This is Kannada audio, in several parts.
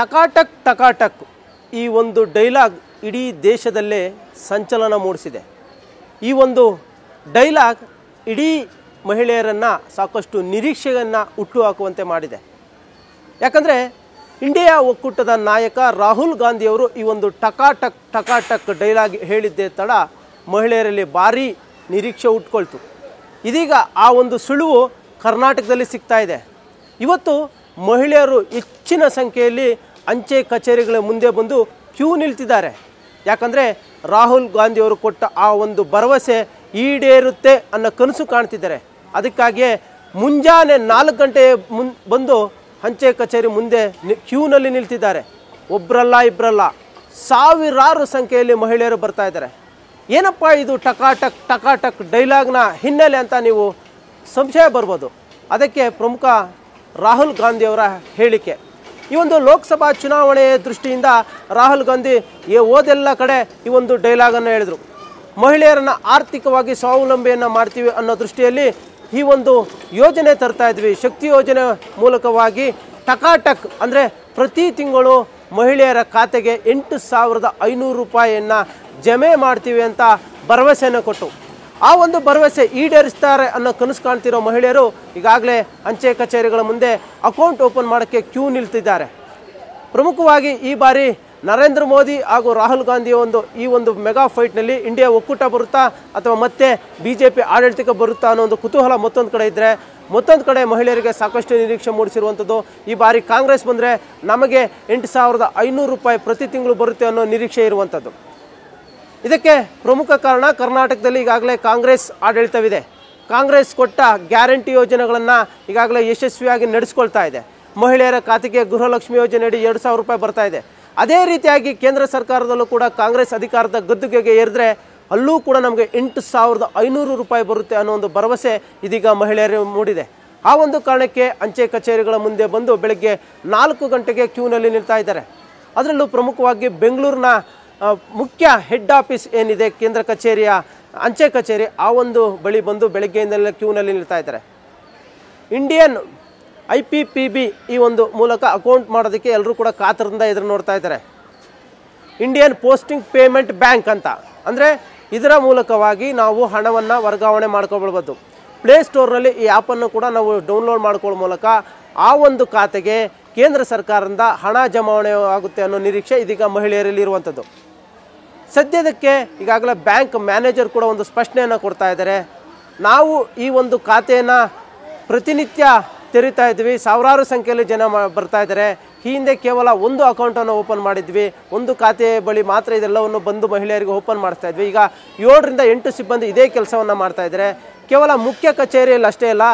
ಟಕಾಟಕ್ ಟಕಾಟಕ್ ಈ ಒಂದು ಡೈಲಾಗ್ ಇಡೀ ದೇಶದಲ್ಲೇ ಸಂಚಲನ ಮೂಡಿಸಿದೆ. ಈ ಒಂದು ಡೈಲಾಗ್ ಇಡೀ ಮಹಿಳೆಯರನ್ನು ಸಾಕಷ್ಟು ನಿರೀಕ್ಷೆಯನ್ನು ಹುಟ್ಟುಹಾಕುವಂತೆ ಮಾಡಿದೆ. ಯಾಕಂದರೆ ಇಂಡಿಯಾ ಒಕ್ಕೂಟದ ನಾಯಕ ರಾಹುಲ್ ಗಾಂಧಿಯವರು ಈ ಒಂದು ಟಕಾಟಕ್ ಟಕಾಟಕ್ ಡೈಲಾಗ್ ಹೇಳಿದ್ದೇ ತಡ ಮಹಿಳೆಯರಲ್ಲಿ ಭಾರೀ ನಿರೀಕ್ಷೆ ಹುಟ್ಕೊಳ್ತು. ಇದೀಗ ಆ ಒಂದು ಸುಳಿವು ಕರ್ನಾಟಕದಲ್ಲಿ ಸಿಗ್ತಾ ಇದೆ. ಇವತ್ತು ಮಹಿಳೆಯರು ಹೆಚ್ಚಿನ ಸಂಖ್ಯೆಯಲ್ಲಿ ಅಂಚೆ ಕಚೇರಿಗಳ ಮುಂದೆ ಬಂದು ಕ್ಯೂ ನಿಲ್ತಿದ್ದಾರೆ. ಯಾಕಂದರೆ ರಾಹುಲ್ ಗಾಂಧಿಯವರು ಕೊಟ್ಟ ಆ ಒಂದು ಭರವಸೆ ಈಡೇರುತ್ತೆ ಅನ್ನೋ ಕನಸು ಕಾಣ್ತಿದ್ದಾರೆ. ಅದಕ್ಕಾಗಿಯೇ ಮುಂಜಾನೆ 4 ಗಂಟೆ ಬಂದು ಅಂಚೆ ಕಚೇರಿ ಮುಂದೆ ಕ್ಯೂನಲ್ಲಿ ನಿಲ್ತಿದ್ದಾರೆ. ಒಬ್ಬರಲ್ಲ ಇಬ್ಬರಲ್ಲ, ಸಾವಿರಾರು ಸಂಖ್ಯೆಯಲ್ಲಿ ಮಹಿಳೆಯರು ಬರ್ತಾ ಇದ್ದಾರೆ. ಏನಪ್ಪ ಇದು ಟಕಾಟಕ್ ಟಕಾಟಕ್ ಡೈಲಾಗ್ನ ಹಿನ್ನೆಲೆ ಅಂತ ನೀವು ಸಂಶಯ ಬರ್ಬೋದು. ಅದಕ್ಕೆ ಪ್ರಮುಖ ರಾಹುಲ್ ಗಾಂಧಿಯವರ ಹೇಳಿಕೆ. ಈ ಒಂದು ಲೋಕಸಭಾ ಚುನಾವಣೆಯ ದೃಷ್ಟಿಯಿಂದ ರಾಹುಲ್ ಗಾಂಧಿ ಹೋದೆಲ್ಲ ಕಡೆ ಈ ಒಂದು ಡೈಲಾಗನ್ನು ಹೇಳಿದರು. ಮಹಿಳೆಯರನ್ನು ಆರ್ಥಿಕವಾಗಿ ಸ್ವಾವಲಂಬಿಯನ್ನು ಮಾಡ್ತೀವಿ ಅನ್ನೋ ದೃಷ್ಟಿಯಲ್ಲಿ ಈ ಒಂದು ಯೋಜನೆ ತರ್ತಾ ಇದ್ವಿ. ಶಕ್ತಿ ಯೋಜನೆ ಮೂಲಕವಾಗಿ ಟಕಾಟಕ್ ಅಂದರೆ ಪ್ರತಿ ತಿಂಗಳು ಮಹಿಳೆಯರ ಖಾತೆಗೆ 8,500 ರೂಪಾಯಿಯನ್ನು ಜಮೆ ಮಾಡ್ತೀವಿ ಅಂತ ಭರವಸೆಯನ್ನು ಕೊಟ್ಟು ಆ ಒಂದು ಭರವಸೆ ಈಡೇರಿಸ್ತಾರೆ ಅನ್ನೋ ಕನಸು ಕಾಣ್ತಿರೋ ಮಹಿಳೆಯರು ಈಗಾಗಲೇ ಅಂಚೆ ಕಚೇರಿಗಳ ಮುಂದೆ ಅಕೌಂಟ್ ಓಪನ್ ಮಾಡೋಕ್ಕೆ ಕ್ಯೂ ನಿಲ್ತಿದ್ದಾರೆ. ಪ್ರಮುಖವಾಗಿ ಈ ಬಾರಿ ನರೇಂದ್ರ ಮೋದಿ ಹಾಗೂ ರಾಹುಲ್ ಗಾಂಧಿಯ ಈ ಒಂದು ಮೆಗಾ ಫೈಟ್ನಲ್ಲಿ ಇಂಡಿಯಾ ಒಕ್ಕೂಟ ಬರುತ್ತಾ ಅಥವಾ ಮತ್ತೆ BJP ಆಡಳಿತಕ್ಕೆ ಬರುತ್ತಾ ಅನ್ನೋ ಒಂದು ಕುತೂಹಲ ಮತ್ತೊಂದು ಕಡೆ ಇದ್ದರೆ, ಮತ್ತೊಂದು ಕಡೆ ಮಹಿಳೆಯರಿಗೆ ಸಾಕಷ್ಟು ನಿರೀಕ್ಷೆ ಮೂಡಿಸಿರುವಂಥದ್ದು ಈ ಬಾರಿ ಕಾಂಗ್ರೆಸ್ ಬಂದರೆ ನಮಗೆ 8,500 ರೂಪಾಯಿ ಪ್ರತಿ ತಿಂಗಳು ಬರುತ್ತೆ ಅನ್ನೋ ನಿರೀಕ್ಷೆ ಇರುವಂಥದ್ದು. ಇದಕ್ಕೆ ಪ್ರಮುಖ ಕಾರಣ ಕರ್ನಾಟಕದಲ್ಲಿ ಈಗಾಗಲೇ ಕಾಂಗ್ರೆಸ್ ಆಡಳಿತವಿದೆ. ಕಾಂಗ್ರೆಸ್ ಕೊಟ್ಟ ಗ್ಯಾರಂಟಿ ಯೋಜನೆಗಳನ್ನು ಈಗಾಗಲೇ ಯಶಸ್ವಿಯಾಗಿ ನಡೆಸ್ಕೊಳ್ತಾ ಇದೆ. ಮಹಿಳೆಯರ ಖಾತೆಗೆ ಗೃಹಲಕ್ಷ್ಮಿ ಯೋಜನೆಯಡಿ 2,000 ರೂಪಾಯಿ ಬರ್ತಾ ಇದೆ. ಅದೇ ರೀತಿಯಾಗಿ ಕೇಂದ್ರ ಸರ್ಕಾರದಲ್ಲೂ ಕೂಡ ಕಾಂಗ್ರೆಸ್ ಅಧಿಕಾರದ ಗದ್ದುಗೆಗೆ ಏರಿದ್ರೆ ಅಲ್ಲೂ ಕೂಡ ನಮಗೆ 8,500 ರೂಪಾಯಿ ಬರುತ್ತೆ ಅನ್ನೋ ಒಂದು ಭರವಸೆ ಇದೀಗ ಮಹಿಳೆಯರು ಮೂಡಿದೆ. ಆ ಒಂದು ಕಾರಣಕ್ಕೆ ಅಂಚೆ ಕಚೇರಿಗಳ ಮುಂದೆ ಬಂದು ಬೆಳಗ್ಗೆ 4 ಗಂಟೆಗೆ ಕ್ಯೂನಲ್ಲಿ ನಿಲ್ತಾ ಇದ್ದಾರೆ. ಅದರಲ್ಲೂ ಪ್ರಮುಖವಾಗಿ ಬೆಂಗಳೂರಿನ ಮುಖ್ಯ ಹೆಡ್ ಆಫೀಸ್ ಏನಿದೆ ಕೇಂದ್ರ ಕಚೇರಿಯ ಅಂಚೆ ಕಚೇರಿ, ಆ ಒಂದು ಬಳಿ ಬಂದು ಬೆಳಗ್ಗೆಯಿಂದಲೇ ಕ್ಯೂನಲ್ಲಿ ನಿಲ್ತಾ ಇದ್ದಾರೆ. ಇಂಡಿಯನ್ IPPB ಈ ಒಂದು ಮೂಲಕ ಅಕೌಂಟ್ ಮಾಡೋದಕ್ಕೆ ಎಲ್ಲರೂ ಕೂಡ ಕಾತರದಿಂದ ಎದುರು ನೋಡ್ತಾ ಇದ್ದಾರೆ. ಇಂಡಿಯನ್ ಪೋಸ್ಟಿಂಗ್ ಪೇಮೆಂಟ್ ಬ್ಯಾಂಕ್ ಅಂತ ಅಂದರೆ ಇದರ ಮೂಲಕವಾಗಿ ನಾವು ಹಣವನ್ನು ವರ್ಗಾವಣೆ ಮಾಡ್ಕೊಳ್ಬೋದು. ಪ್ಲೇಸ್ಟೋರ್ನಲ್ಲಿ ಈ ಆ್ಯಪನ್ನು ಕೂಡ ನಾವು ಡೌನ್ಲೋಡ್ ಮಾಡ್ಕೊಳ್ಳೋ ಮೂಲಕ ಆ ಒಂದು ಖಾತೆಗೆ ಕೇಂದ್ರ ಸರ್ಕಾರದಿಂದ ಹಣ ಜಮಾವಣೆ ಆಗುತ್ತೆ ಅನ್ನೋ ನಿರೀಕ್ಷೆ ಇದೀಗ ಮಹಿಳೆಯರಲ್ಲಿ ಇರುವಂಥದ್ದು. ಸದ್ಯದಕ್ಕೆ ಈಗಾಗಲೇ ಬ್ಯಾಂಕ್ ಮ್ಯಾನೇಜರ್ ಕೂಡ ಒಂದು ಸ್ಪಷ್ಟನೆಯನ್ನು ಕೊಡ್ತಾ ಇದ್ದಾರೆ. ನಾವು ಈ ಒಂದು ಖಾತೆಯನ್ನು ಪ್ರತಿನಿತ್ಯ ತೆರಿತಾ ಇದ್ವಿ, ಸಾವಿರಾರು ಸಂಖ್ಯೆಯಲ್ಲಿ ಜನ ಬರ್ತಾ ಇದ್ದಾರೆ. ಈ ಹಿಂದೆ ಕೇವಲ ಒಂದು ಅಕೌಂಟನ್ನು ಓಪನ್ ಮಾಡಿದ್ವಿ, ಒಂದು ಖಾತೆ ಬಳಿ ಮಾತ್ರ ಇದೆಲ್ಲವನ್ನು ಬಂದು ಮಹಿಳೆಯರಿಗೆ ಓಪನ್ ಮಾಡ್ತಾ ಇದ್ವಿ. ಈಗ 7 ರಿಂದ 8 ಸಿಬ್ಬಂದಿ ಇದೇ ಕೆಲಸವನ್ನು ಮಾಡ್ತಾ ಇದ್ದಾರೆ. ಕೇವಲ ಮುಖ್ಯ ಕಚೇರಿಯಲ್ಲಿ ಅಷ್ಟೇ ಅಲ್ಲ,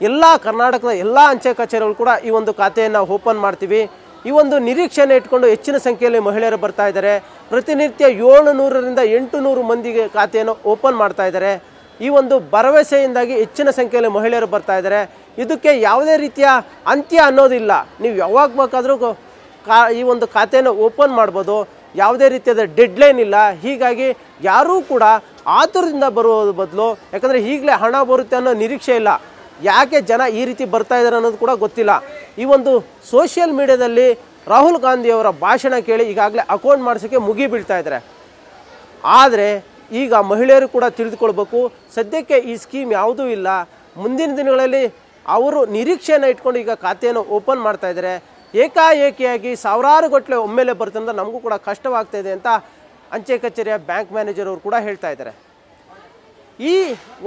ಎಲ್ಲ ಕರ್ನಾಟಕದ ಎಲ್ಲ ಅಂಚೆ ಕಚೇರಿಗಳು ಕೂಡ ಈ ಒಂದು ಖಾತೆಯನ್ನು ಓಪನ್ ಮಾಡ್ತೀವಿ. ಈ ಒಂದು ನಿರೀಕ್ಷೆಯನ್ನು ಇಟ್ಕೊಂಡು ಹೆಚ್ಚಿನ ಸಂಖ್ಯೆಯಲ್ಲಿ ಮಹಿಳೆಯರು ಬರ್ತಾ ಇದ್ದಾರೆ. ಪ್ರತಿನಿತ್ಯ 700 ರಿಂದ 800 ಮಂದಿಗೆ ಖಾತೆಯನ್ನು ಓಪನ್ ಮಾಡ್ತಾ ಇದ್ದಾರೆ. ಈ ಒಂದು ಭರವಸೆಯಿಂದಾಗಿ ಹೆಚ್ಚಿನ ಸಂಖ್ಯೆಯಲ್ಲಿ ಮಹಿಳೆಯರು ಬರ್ತಾ ಇದ್ದಾರೆ. ಇದಕ್ಕೆ ಯಾವುದೇ ರೀತಿಯ ಅಂತ್ಯ ಅನ್ನೋದಿಲ್ಲ. ನೀವು ಯಾವಾಗ ಬೇಕಾದರೂ ಈ ಒಂದು ಖಾತೆಯನ್ನು ಓಪನ್ ಮಾಡ್ಬೋದು. ಯಾವುದೇ ರೀತಿಯಾದ ಡೆಡ್ಲೈನ್ ಇಲ್ಲ. ಹೀಗಾಗಿ ಯಾರೂ ಕೂಡ ಆತುರದಿಂದ ಬರುವುದು ಬದಲು, ಯಾಕಂದರೆ ಈಗಲೇ ಹಣ ಬರುತ್ತೆ ಅನ್ನೋ ನಿರೀಕ್ಷೆ ಇಲ್ಲ. ಯಾಕೆ ಜನ ಈ ರೀತಿ ಬರ್ತಾ ಇದ್ದಾರೆ ಅನ್ನೋದು ಕೂಡ ಗೊತ್ತಿಲ್ಲ. ಈ ಒಂದು ಸೋಷಿಯಲ್ ಮೀಡಿಯಾದಲ್ಲಿ ರಾಹುಲ್ ಗಾಂಧಿಯವರ ಭಾಷಣ ಕೇಳಿ ಈಗಾಗಲೇ ಅಕೌಂಟ್ ಮಾಡಿಸೋಕ್ಕೆ ಮುಗಿ ಬೀಳ್ತಾ ಇದ್ದಾರೆ. ಆದರೆ ಈಗ ಮಹಿಳೆಯರು ಕೂಡ ತಿಳಿದುಕೊಳ್ಬೇಕು, ಸದ್ಯಕ್ಕೆ ಈ ಸ್ಕೀಮ್ ಯಾವುದೂ ಇಲ್ಲ. ಮುಂದಿನ ದಿನಗಳಲ್ಲಿ ಅವರು ನಿರೀಕ್ಷೆಯನ್ನು ಇಟ್ಕೊಂಡು ಈಗ ಖಾತೆಯನ್ನು ಓಪನ್ ಮಾಡ್ತಾ ಇದ್ದಾರೆ. ಏಕಾಏಕಿಯಾಗಿ ಸಾವಿರಾರು ಗಟ್ಟಲೆ ಒಮ್ಮೆಲೆ ಬರ್ತಂದ್ರೆ ನಮಗೂ ಕೂಡ ಕಷ್ಟವಾಗ್ತಾ ಇದೆ ಅಂತ ಅಂಚೆ ಕಚೇರಿಯ ಬ್ಯಾಂಕ್ ಮ್ಯಾನೇಜರ್ ಅವರು ಕೂಡ ಹೇಳ್ತಾ ಇದ್ದಾರೆ. ಈ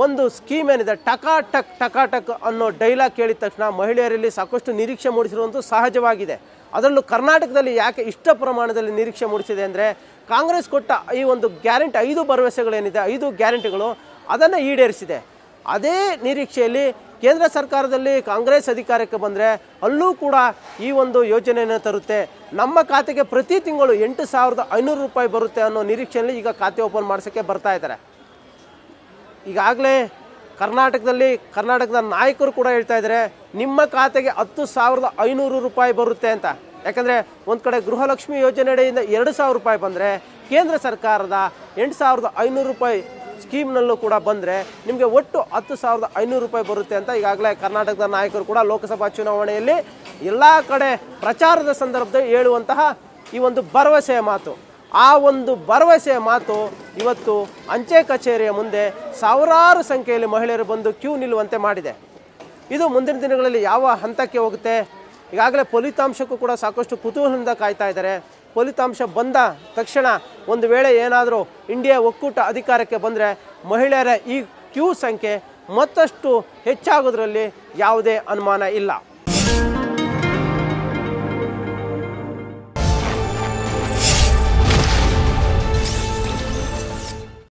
ಒಂದು ಸ್ಕೀಮ್ ಏನಿದೆ ಟಕಾಟಕ್ ಟಕಾಟಕ್ ಅನ್ನೋ ಡೈಲಾಗ್ ಕೇಳಿದ ತಕ್ಷಣ ಮಹಿಳೆಯರಲ್ಲಿ ಸಾಕಷ್ಟು ನಿರೀಕ್ಷೆ ಮೂಡಿಸಿರುವಂಥದ್ದು ಸಹಜವಾಗಿದೆ. ಅದರಲ್ಲೂ ಕರ್ನಾಟಕದಲ್ಲಿ ಯಾಕೆ ಇಷ್ಟ ಪ್ರಮಾಣದಲ್ಲಿ ನಿರೀಕ್ಷೆ ಮೂಡಿಸಿದೆ ಅಂದರೆ, ಕಾಂಗ್ರೆಸ್ ಕೊಟ್ಟ ಈ ಒಂದು ಗ್ಯಾರಂಟಿ 5 ಭರವಸೆಗಳೇನಿದೆ, 5 ಗ್ಯಾರಂಟಿಗಳು ಅದನ್ನು ಈಡೇರಿಸಿದೆ. ಅದೇ ನಿರೀಕ್ಷೆಯಲ್ಲಿ ಕೇಂದ್ರ ಸರ್ಕಾರದಲ್ಲಿ ಕಾಂಗ್ರೆಸ್ ಅಧಿಕಾರಕ್ಕೆ ಬಂದರೆ ಅಲ್ಲೂ ಕೂಡ ಈ ಒಂದು ಯೋಜನೆಯನ್ನು ತರುತ್ತೆ. ನಮ್ಮ ಖಾತೆಗೆ ಪ್ರತಿ ತಿಂಗಳು 8,500 ರೂಪಾಯಿ ಬರುತ್ತೆ ಅನ್ನೋ ನಿರೀಕ್ಷೆಯಲ್ಲಿ ಈಗ ಖಾತೆ ಓಪನ್ ಮಾಡಿಸೋಕ್ಕೆ ಬರ್ತಾ ಇದ್ದಾರೆ. ಈಗಾಗಲೇ ಕರ್ನಾಟಕದ ನಾಯಕರು ಕೂಡ ಹೇಳ್ತಾ ಇದ್ದಾರೆ, ನಿಮ್ಮ ಖಾತೆಗೆ 10,500 ರೂಪಾಯಿ ಬರುತ್ತೆ ಅಂತ. ಯಾಕಂದರೆ ಒಂದು ಕಡೆ ಗೃಹಲಕ್ಷ್ಮಿ ಯೋಜನೆಯಿಂದ 2,000 ರೂಪಾಯಿ ಬಂದರೆ ಕೇಂದ್ರ ಸರ್ಕಾರದ 8,500 ರೂಪಾಯಿ ಸ್ಕೀಮ್ನಲ್ಲೂ ಕೂಡ ಬಂದರೆ ನಿಮಗೆ ಒಟ್ಟು 10,500 ರೂಪಾಯಿ ಬರುತ್ತೆ ಅಂತ ಈಗಾಗಲೇ ಕರ್ನಾಟಕದ ನಾಯಕರು ಕೂಡ ಲೋಕಸಭಾ ಚುನಾವಣೆಯಲ್ಲಿ ಎಲ್ಲ ಕಡೆ ಪ್ರಚಾರದ ಸಂದರ್ಭದಲ್ಲಿ ಹೇಳುವಂತಹ ಈ ಒಂದು ಭರವಸೆಯ ಮಾತು. ಆ ಒಂದು ಭರವಸೆಯ ಮಾತು ಇವತ್ತು ಅಂಚೆ ಕಚೇರಿಯ ಮುಂದೆ ಸಾವಿರಾರು ಸಂಖ್ಯೆಯಲ್ಲಿ ಮಹಿಳೆಯರು ಬಂದು ಕ್ಯೂ ನಿಲ್ಲುವಂತೆ ಮಾಡಿದೆ. ಇದು ಮುಂದಿನ ದಿನಗಳಲ್ಲಿ ಯಾವ ಹಂತಕ್ಕೆ ಹೋಗುತ್ತೆ? ಈಗಾಗಲೇ ಫಲಿತಾಂಶಕ್ಕೂ ಕೂಡ ಸಾಕಷ್ಟು ಕುತೂಹಲದಿಂದ ಕಾಯ್ತಾ ಇದ್ದಾರೆ. ಫಲಿತಾಂಶ ಬಂದ ತಕ್ಷಣ ಒಂದು ವೇಳೆ ಏನಾದರೂ ಇಂಡಿಯಾ ಒಕ್ಕೂಟ ಅಧಿಕಾರಕ್ಕೆ ಬಂದರೆ ಮಹಿಳೆಯರ ಈ ಕ್ಯೂ ಸಂಖ್ಯೆ ಮತ್ತಷ್ಟು ಹೆಚ್ಚಾಗೋದ್ರಲ್ಲಿ ಯಾವುದೇ ಅನುಮಾನ ಇಲ್ಲ.